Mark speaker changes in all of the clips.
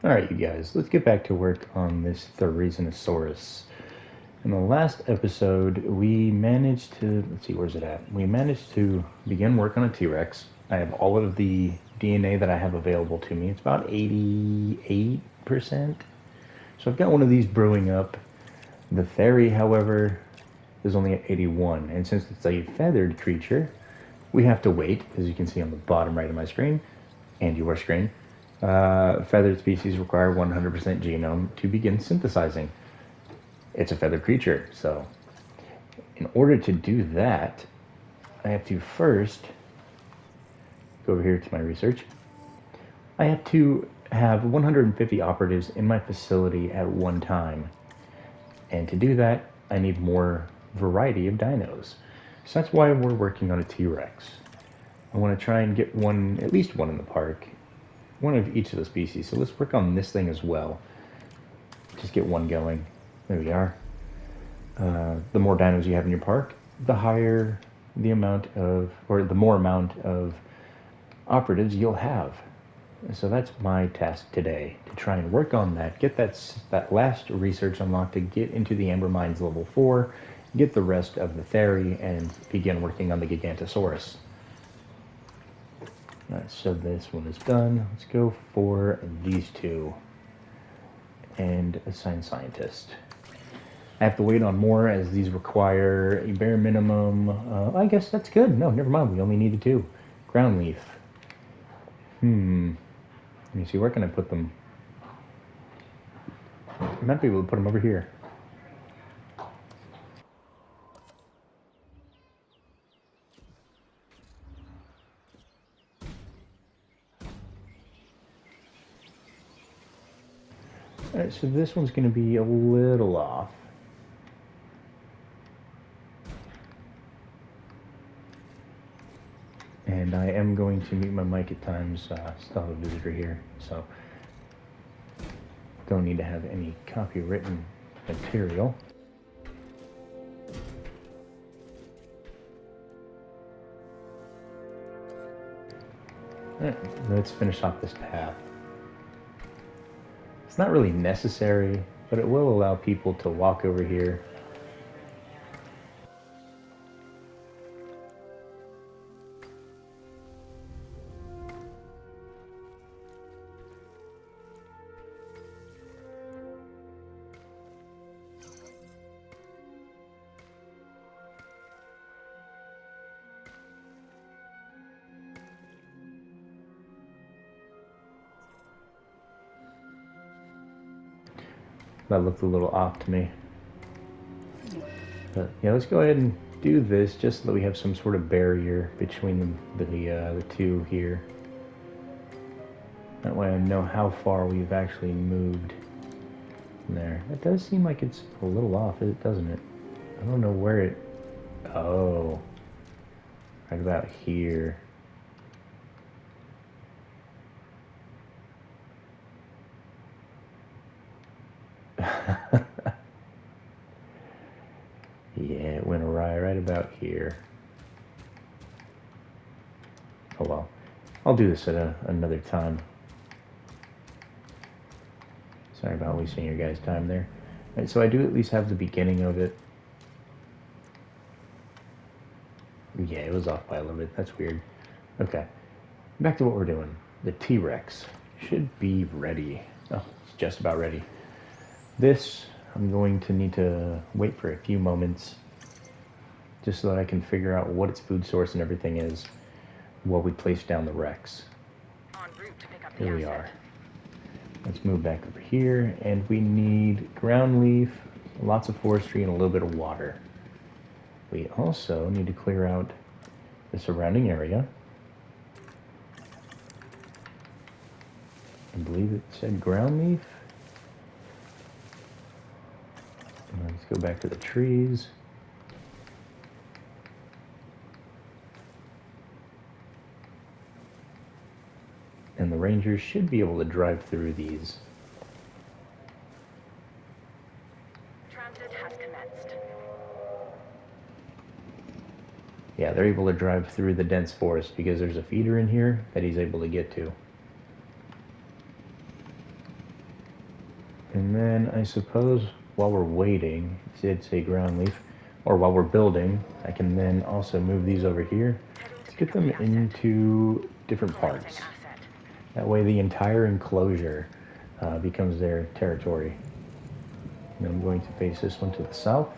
Speaker 1: Alright, you guys, let's get back to work on this Therizinosaurus. In the last episode, we managed to, let's see, where's it at? We managed to begin work on a T-Rex. I have all of the DNA that I have available to me. It's about 88%. So I've got one of these brewing up. The Theri, however, is only at 81. And since it's a feathered creature, we have to wait, as you can see on the bottom right of my screen, and your screen. Feathered species require 100% genome to begin synthesizing. It's a feathered creature, so in order to do that, I have to first go over here to my research. I have to have 150 operatives in my facility at one time. And to do that, I need more variety of dinos. So that's why we're working on a T-Rex. I want to try and get one, at least one in the park. One of each of the species. So let's work on this thing as well. Just get one going. There we are. The more dinos you have in your park, the higher the amount of, or the more amount of operatives you'll have. So that's my task today, to try and work on that, get that last research unlocked to get into the Amber Mines level 4, get the rest of the Theri, and begin working on the Gigantosaurus. Alright, so this one is done. Let's go for these two. And assign scientist. I have to wait on more as these require a bare minimum. I guess that's good. No, never mind. We only needed 2. Ground leaf. Let me see. Where can I put them? I might be able to put them over here. Alright, so this one's going to be a little off. And I am going to mute my mic at times. Still have a visitor here, so don't need to have any copywritten material. Alright, let's finish off this path. It's not really necessary, but it will allow people to walk over here. That looked a little off to me. But yeah, let's go ahead and do this just so that we have some sort of barrier between the two here. That way I know how far we've actually moved there. It does seem like it's a little off, doesn't it? I don't know where it... Oh. Right about here. Yeah, it went awry right about here. Oh well. I'll do this at another time. Sorry about wasting your guys' time there. Alright, so I do at least have the beginning of it. Yeah, it was off by a little bit. That's weird. Okay. Back to what we're doing. The T-Rex should be ready. Oh, it's just about ready. This, I'm going to need to wait for a few moments just so that I can figure out what its food source and everything is while we place down the Rex. Here we are. Let's move back over here, and we need ground leaf, lots of forestry, and a little bit of water. We also need to clear out the surrounding area. I believe it said ground leaf. Let's go back to the trees. And the rangers should be able to drive through these.
Speaker 2: Transit has commenced.
Speaker 1: Yeah, they're able to drive through the dense forest because there's a feeder in here that he's able to get to. And then I suppose while we're waiting, it did say ground leaf, or while we're building, I can then also move these over here. Let's get them into different parts. That way the entire enclosure becomes their territory. And I'm going to face this one to the south,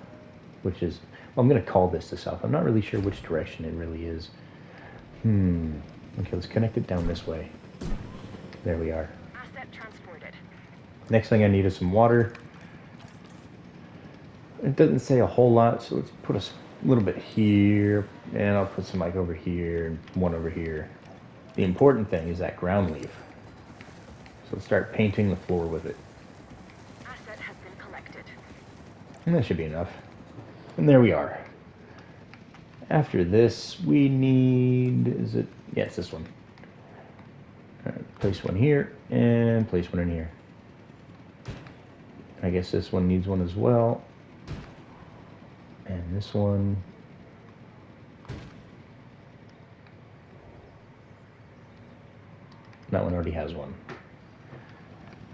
Speaker 1: which is, well, I'm going to call this the south. I'm not really sure which direction it really is. Okay, let's connect it down this way. There we are.
Speaker 2: Asset transported.
Speaker 1: Next thing I need is some water. It doesn't say a whole lot, so let's put a little bit here, and I'll put some like over here and one over here. The important thing is that ground leaf. So let's start painting the floor with it.
Speaker 2: Asset has been collected.
Speaker 1: And that should be enough. And there we are. After this, we need, is it? Yeah, it's this one. Place one here, and place one in here. I guess this one needs one as well. And this one. That one already has one.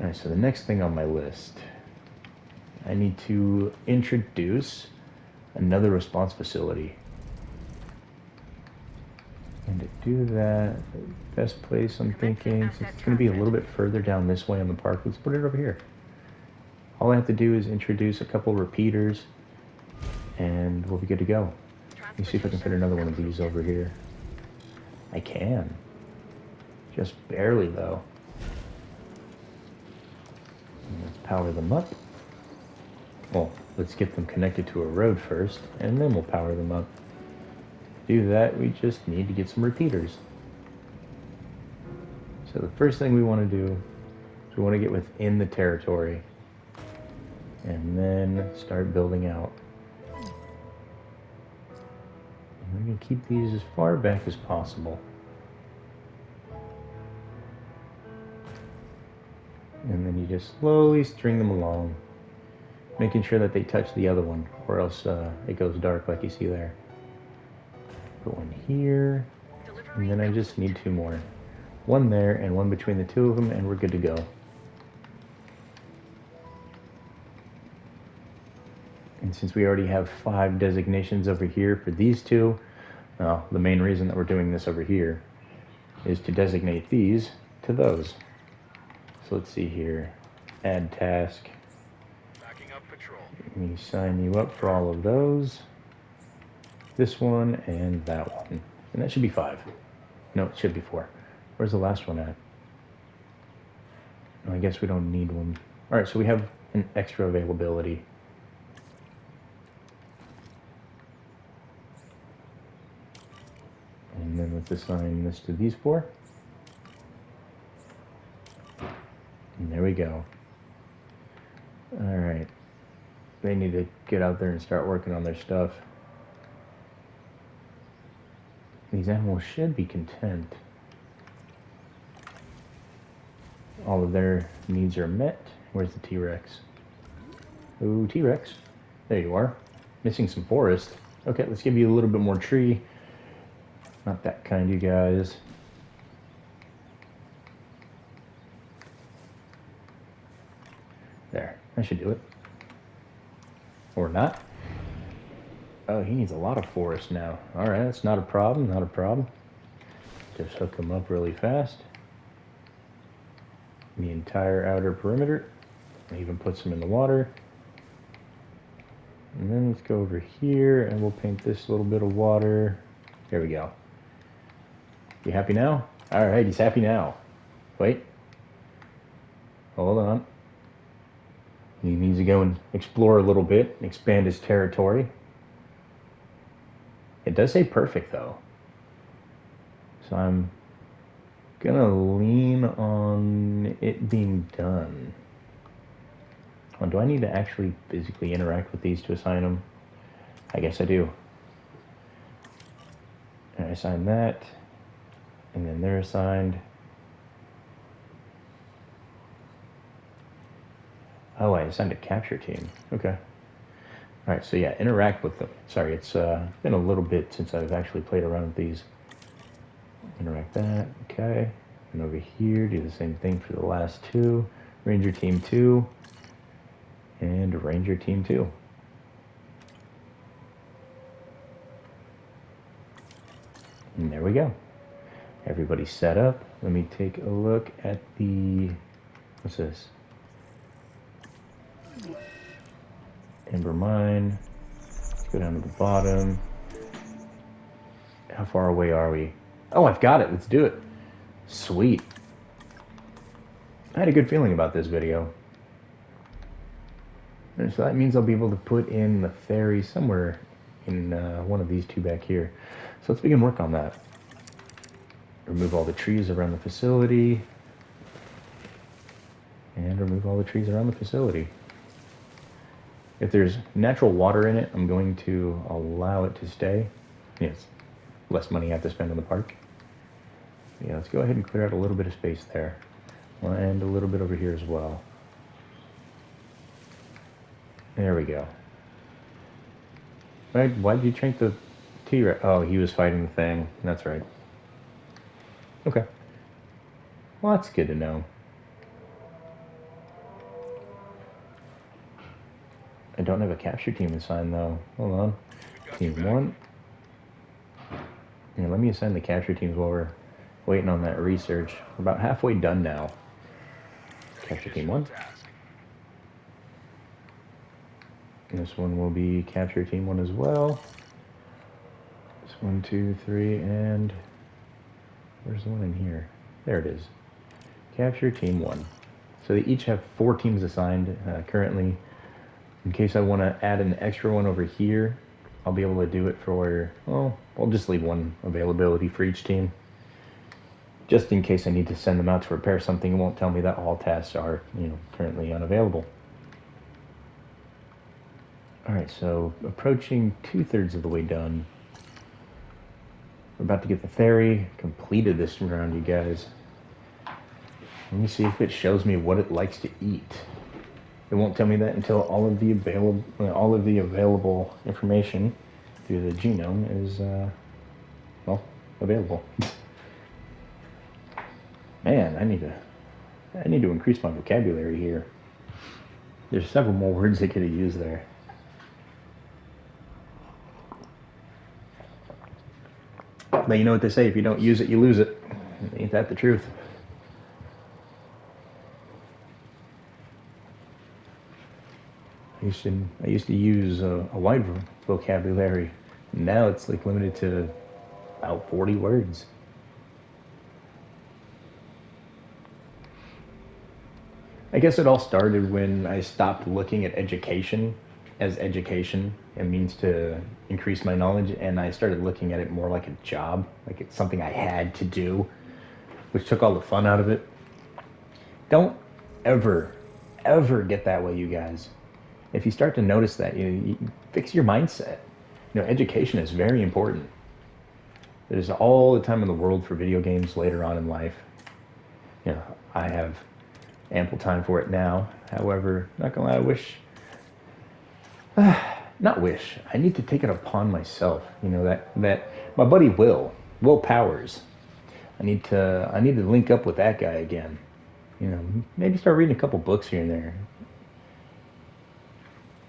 Speaker 1: Alright, so the next thing on my list, I need to introduce another response facility. And to do that, the best place I'm thinking, since it's going to be a little bit further down this way on the park, let's put it over here. All I have to do is introduce a couple repeaters, and we'll be good to go. Let me see if I can fit another one of these over here. I can. Just barely, though. And let's power them up. Well, let's get them connected to a road first, and then we'll power them up. To do that, we just need to get some repeaters. So the first thing we want to do is we want to get within the territory, and then start building out. And we're going to keep these as far back as possible. And then you just slowly string them along, making sure that they touch the other one, or else it goes dark like you see there. Put one here, and then I just need two more. One there and one between the two of them, and we're good to go. And since we already have 5 designations over here for these two, well, the main reason that we're doing this over here is to designate these to those. So let's see here. Add task.
Speaker 3: Backing up patrol.
Speaker 1: Let me sign you up for all of those. This one and that one. And that should be 5. No, it should be 4. Where's the last one at? I guess we don't need one. Alright, so we have an extra availability. And then let's assign this to these 4. And there we go. Alright. They need to get out there and start working on their stuff. These animals should be content. All of their needs are met. Where's the T-Rex? Ooh, T-Rex. There you are. Missing some forest. Okay, let's give you a little bit more tree. Not that kind, you guys. There, that should do it. Or not. Oh, he needs a lot of forest now. Alright, that's not a problem, not a problem. Just hook him up really fast. The entire outer perimeter. Even put some in the water. And then let's go over here and we'll paint this little bit of water. There we go. You happy now? Alright, he's happy now. Wait. Hold on. He needs to go and explore a little bit, expand his territory. It does say perfect though. So I'm gonna lean on it being done. Oh, do I need to actually physically interact with these to assign them? I guess I do. And I assign that, and then they're assigned. Oh, I assigned a capture team. Okay. Alright, so yeah, interact with them. Sorry, it's been a little bit since I've actually played around with these. Interact that, okay. And over here, do the same thing for the last 2. Ranger team 2. And Ranger Team 2. And there we go. Everybody's set up. Let me take a look at the... What's this? Ember Mine. Let's go down to the bottom. How far away are we? Oh, I've got it. Let's do it. Sweet. I had a good feeling about this video. And so that means I'll be able to put in the ferry somewhere in one of these two back here. So let's begin work on that. Remove all the trees around the facility. And remove all the trees around the facility. If there's natural water in it, I'm going to allow it to stay. Yes, less money I have to spend on the park. Yeah, let's go ahead and clear out a little bit of space there. And a little bit over here as well. There we go. Why did you shrink the T-Rex? Oh, he was fighting the thing. That's right. Okay. Well, that's good to know. I don't have a capture team assigned, though. Hold on. Team 1. Yeah, let me assign the capture teams while we're waiting on that research. We're about halfway done now. Capture Team 1. And this one will be Capture Team 1 as well. It's 1, 2, 3, and... Where's the one in here? There it is. Capture Team 1. So they each have 4 teams assigned currently. In case I want to add an extra one over here, I'll be able to do it for, well, I'll just leave one availability for each team. Just in case I need to send them out to repair something, it won't tell me that all tasks are, currently unavailable. Alright, so approaching 2/3 of the way done. We're about to get the ferry completed this round, you guys. Let me see if it shows me what it likes to eat. It won't tell me that until all of the available information through the genome is, well, available. Man, I need to increase my vocabulary here. There's several more words I could have used there. But you know what they say, if you don't use it, you lose it. Ain't that the truth? I used to use a wide vocabulary. Now it's like limited to about 40 words. I guess it all started when I stopped looking at education as education and means to increase my knowledge, and I started looking at it more like a job, like it's something I had to do, which took all the fun out of it. Don't ever get that way, you guys. If you start to notice that, you fix your mindset. Education is very important. There's all the time in the world for video games later on in life. I have ample time for it now. However, not gonna lie, I need to take it upon myself. That my buddy Will Powers. I need to link up with that guy again. Maybe start reading a couple books here and there.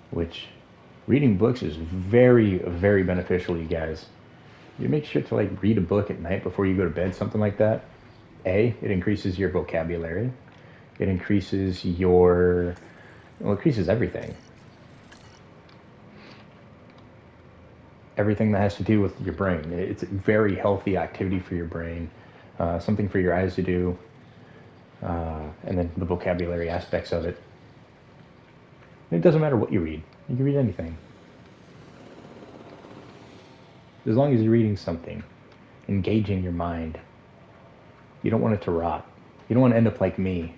Speaker 1: Which, reading books is very, very beneficial, you guys. You make sure to read a book at night before you go to bed, something like that. It increases your vocabulary. It increases it increases everything. Everything that has to do with your brain. It's a very healthy activity for your brain. Something for your eyes to do. And then the vocabulary aspects of it. It doesn't matter what you read. You can read anything. As long as you're reading something, engaging your mind. You don't want it to rot. You don't want to end up like me.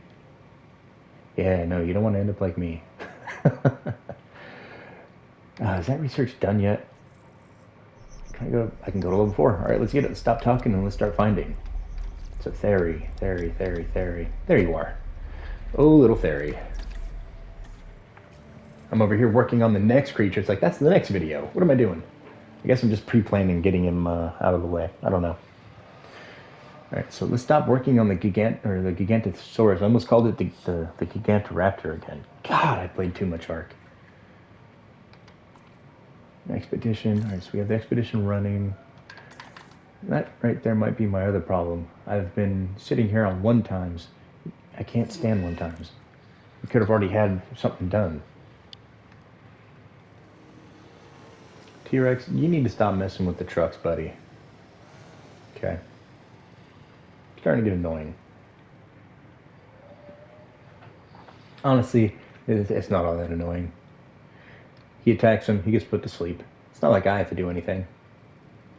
Speaker 1: Yeah, no, you don't want to end up like me. Is that research done yet? I can go to level 4. Alright, let's get it. Stop talking and let's start finding. It's a Thery. There you are. Oh, little Thery. I'm over here working on the next creature. It's like, that's the next video. What am I doing? I guess I'm just pre-planning getting him out of the way. I don't know. Alright, so let's stop working on the Gigantosaurus. I almost called it the Gigantoraptor again. God, I played too much Ark. Expedition. Alright, so we have the expedition running. That right there might be my other problem. I've been sitting here on 1 times. I can't stand 1 times. We could have already had something done. T-Rex, you need to stop messing with the trucks, buddy. Okay. Starting to get annoying. Honestly, it's not all that annoying. He attacks him, he gets put to sleep. It's not like I have to do anything.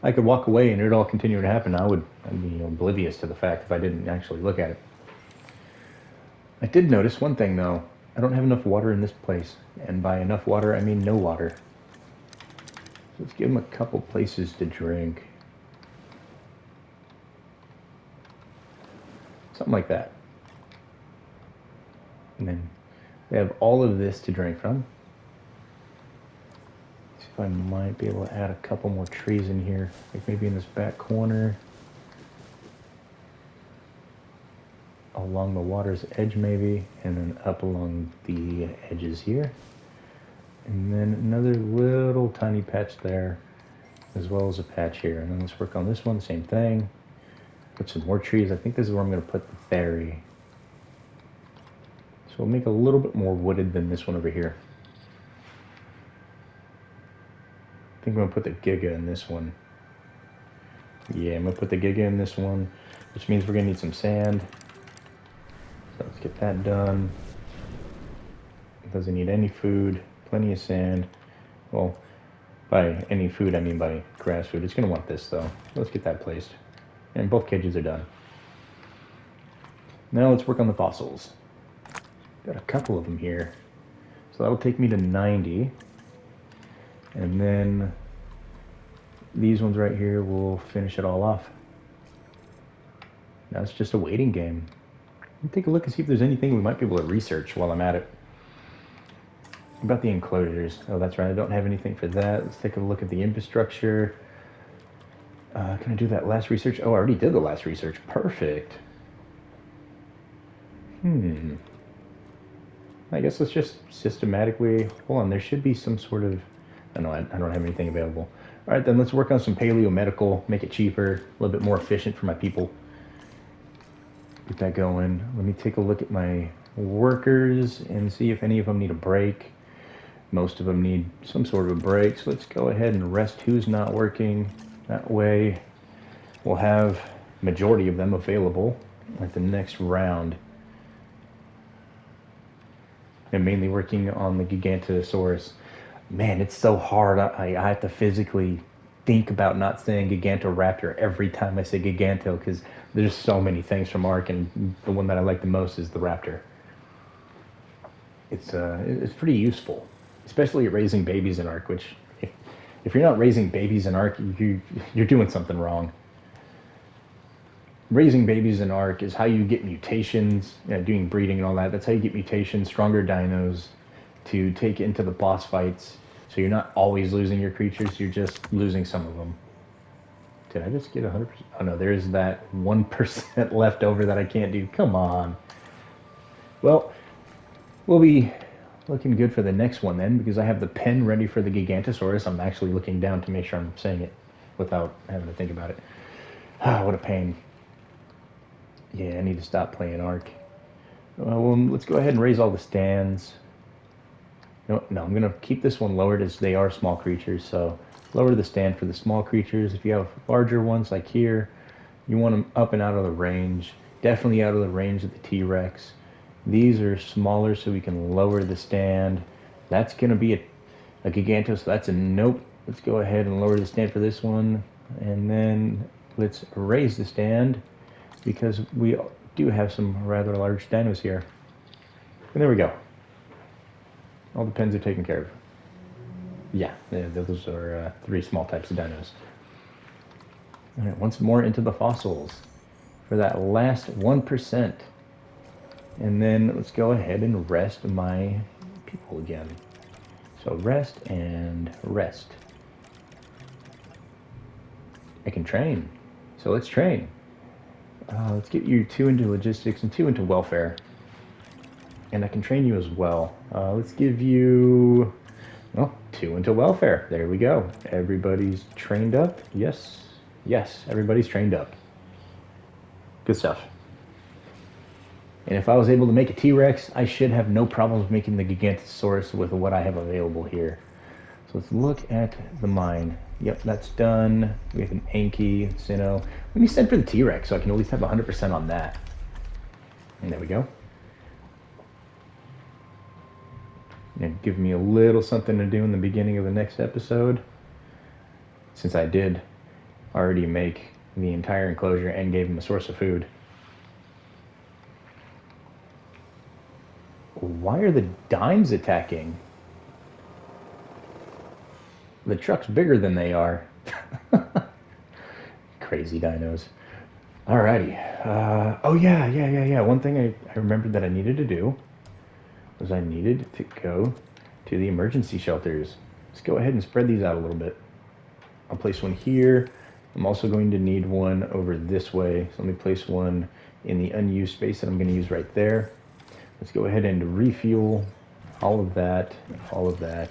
Speaker 1: I could walk away and it'd all continue to happen. I'd be oblivious to the fact if I didn't actually look at it. I did notice one thing though. I don't have enough water in this place. And by enough water, I mean no water. So let's give him a couple places to drink. Something like that. And then they have all of this to drink from. See if I might be able to add a couple more trees in here. Like maybe in this back corner. Along the water's edge maybe. And then up along the edges here. And then another little tiny patch there. As well as a patch here. And then let's work on this one, same thing. Put some more trees. I think this is where I'm going to put the Theri. So we'll make a little bit more wooded than this one over here. I think I'm going to put the Giga in this one. Yeah, I'm going to put the Giga in this one, which means we're going to need some sand. So let's get that done. It doesn't need any food, plenty of sand. Well, by any food, I mean by grass food. It's going to want this, though. Let's get that placed. And both cages are done. Now let's work on the fossils. Got a couple of them here. So that'll take me to 90. And then these ones right here will finish it all off. Now it's just a waiting game. Let me take a look and see if there's anything we might be able to research while I'm at it. About the enclosures. Oh, that's right. I don't have anything for that. Let's take a look at the infrastructure. Can I do that last research? Oh, I already did the last research. Perfect. I guess let's just systematically... Hold on, there should be some sort of... I don't have anything available. All right, then let's work on some paleo-medical, make it cheaper, a little bit more efficient for my people. Get that going. Let me take a look at my workers and see if any of them need a break. Most of them need some sort of a break, so let's go ahead and rest who's not working. That way we'll have majority of them available at the next round. I'm mainly working on the Gigantosaurus. Man, it's so hard. I have to physically think about not saying Gigantoraptor every time I say Giganto, because there's so many things from Ark, and the one that I like the most is the Raptor. It's pretty useful, especially at raising babies in Ark, which if you're not raising babies in Ark, you're doing something wrong. Raising babies in Ark is how you get mutations, doing breeding and all that. That's how you get mutations, stronger dinos to take into the boss fights. So you're not always losing your creatures, you're just losing some of them. Did I just get 100%? Oh no, there's that 1% left over that I can't do. Come on. Well, we'll be looking good for the next one then, because I have the pen ready for the Gigantosaurus. I'm actually looking down to make sure I'm saying it without having to think about it. Ah, what a pain. Yeah, I need to stop playing Ark. Well, let's go ahead and raise all the stands. No, I'm going to keep this one lowered as they are small creatures, so lower the stand for the small creatures. If you have larger ones like here, you want them up and out of the range. Definitely out of the range of the T-Rex. These are smaller, so we can lower the stand. That's going to be a Giganto, so that's a nope. Let's go ahead and lower the stand for this one. And then let's raise the stand, because we do have some rather large dinos here. And there we go. All the pens are taken care of. Yeah, those are 3 small types of dinos. All right, once more into the fossils for that last 1%. And then let's go ahead and rest my people again. So rest and rest. I can train. So let's train. Let's get you 2 into logistics and 2 into welfare. And I can train you as well. Let's give you, well, 2 into welfare. There we go. Everybody's trained up. Yes. Yes, everybody's trained up. Good stuff. And if I was able to make a T-Rex, I should have no problems making the Gigantosaurus with what I have available here. So let's look at the mine. Yep, that's done. We have an Anki, Sinnoh. Let me send for the T-Rex so I can at least have 100% on that. And there we go. And give me a little something to do in the beginning of the next episode. Since I did already make the entire enclosure and gave him a source of food. Why are the dimes attacking? The truck's bigger than they are. Crazy dinos. Alrighty. Oh yeah. One thing I remembered that I needed to do was I needed to go to the emergency shelters. Let's go ahead and spread these out a little bit. I'll place one here. I'm also going to need one over this way. So let me place one in the unused space that I'm going to use right there. Let's go ahead and refuel all of that, all of that.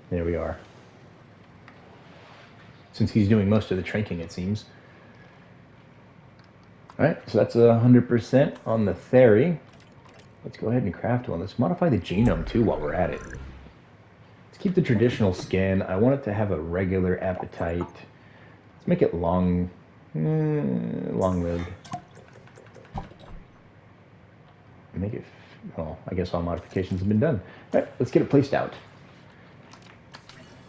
Speaker 1: There we are. Since he's doing most of the tranking, it seems. All right, so that's 100% on the Theri. Let's go ahead and craft one. Let's modify the genome too while we're at it. Let's keep the traditional skin. I want it to have a regular appetite. Let's make it long-lived. Make it, well, I guess all modifications have been done. All right, let's get it placed out.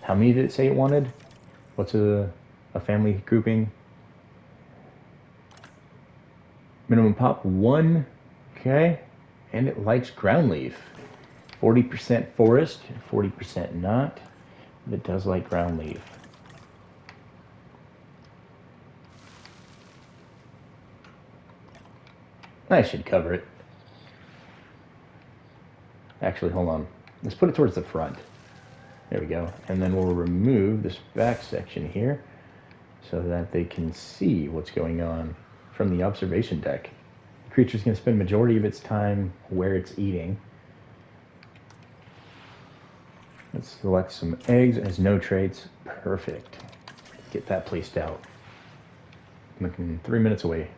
Speaker 1: How many did it say it wanted? What's a family grouping? Minimum pop 1. Okay. And it likes ground leaf. 40% forest, 40% not. But it does like ground leaf. I should cover it. Actually, hold on. Let's put it towards the front. There we go. And then we'll remove this back section here so that they can see what's going on from the observation deck. The creature's going to spend majority of its time where it's eating. Let's select some eggs. It has no traits. Perfect. Get that placed out. I'm looking 3 minutes away.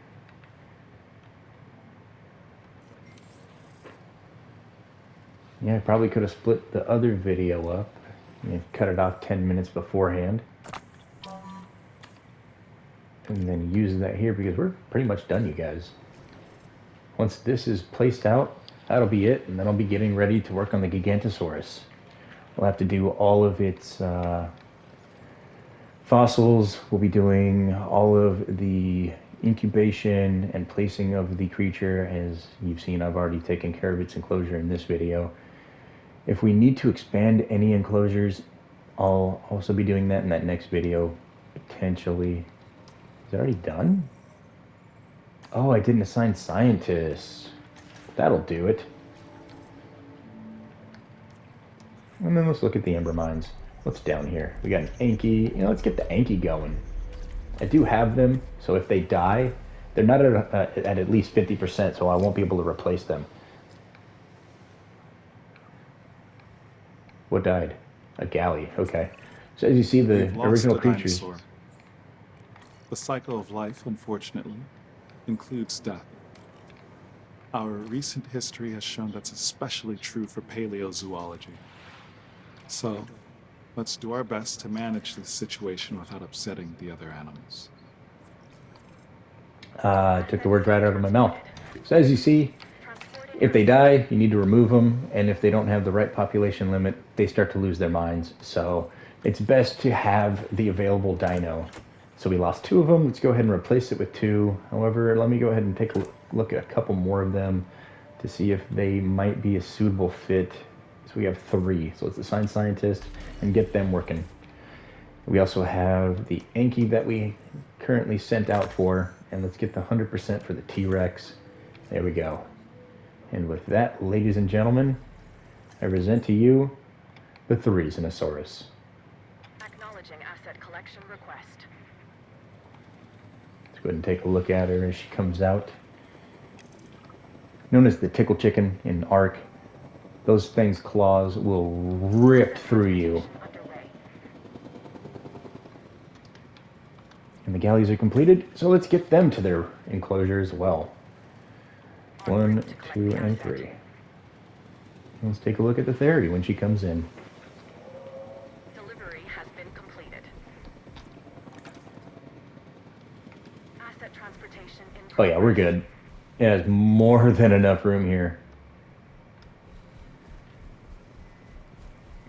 Speaker 1: Yeah, I probably could have split the other video up and cut it off 10 minutes beforehand. And then use that here because we're pretty much done, you guys. Once this is placed out, that'll be it. And then I'll be getting ready to work on the Gigantosaurus. We'll have to do all of its fossils. We'll be doing all of the incubation and placing of the creature. As you've seen, I've already taken care of its enclosure in this video. If we need to expand any enclosures, I'll also be doing that in that next video, potentially. Is it already done? Oh, I didn't assign scientists. That'll do it. And then let's look at the Ember Mines. What's down here? We got an Anki. You know, let's get the Anki going. I do have them, so if they die, they're not at least 50%, so I won't be able to replace them. What died? A galley. Okay. So as you see, the original creatures.
Speaker 4: Dinosaur. The cycle of life, unfortunately, includes death. Our recent history has shown that's especially true for paleozoology. So, let's do our best to manage this situation without upsetting the other animals.
Speaker 1: Took the words right out of my mouth. So as you see, if they die, you need to remove them, and if they don't have the right population limit, they start to lose their minds. So it's best to have the available dino. So we lost 2 of them. Let's go ahead and replace it with 2. However, let me go ahead and take a look at a couple more of them to see if they might be a suitable fit. So we have 3. So let's assign scientists and get them working. We also have the Anki that we currently sent out for, and let's get the 100% for the T-Rex. There we go. And with that, ladies and gentlemen, I present to you the Therizinosaurus.
Speaker 2: Acknowledging asset collection request.
Speaker 1: Let's go ahead and take a look at her as she comes out. Known as the tickle chicken in Ark, those things' claws will rip through you.
Speaker 2: Underway.
Speaker 1: And the galleys are completed, so let's get them to their enclosure as well. 1, 2, and 3. Let's take a look at the Therizino when she comes in.
Speaker 2: Delivery has been completed. Asset transportation in
Speaker 1: Oh yeah, we're good. It has more than enough room here.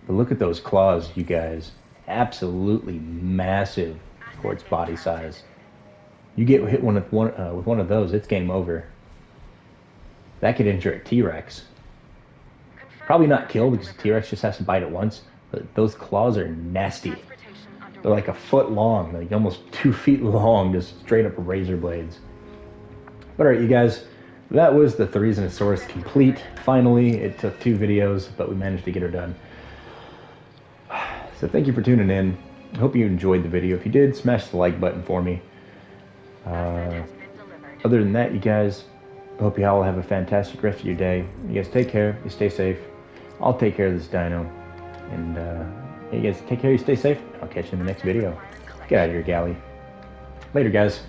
Speaker 1: But look at those claws, you guys. Absolutely massive for its body size. You get hit with one of those, it's game over. That could injure a T-Rex. Probably not kill because the T-Rex just has to bite it once. But those claws are nasty. They're like a foot long, like almost 2 feet long, just straight up razor blades. But alright, you guys, that was the Therizino complete. Finally, it took 2 videos, but we managed to get her done. So thank you for tuning in. I hope you enjoyed the video. If you did, smash the like button for me. Other than that, you guys, I hope you all have a fantastic rest of your day. You guys take care. You stay safe. I'll take care of this dino. And you guys take care. You stay safe. I'll catch you in the next video. Get out of here, galley. Later, guys.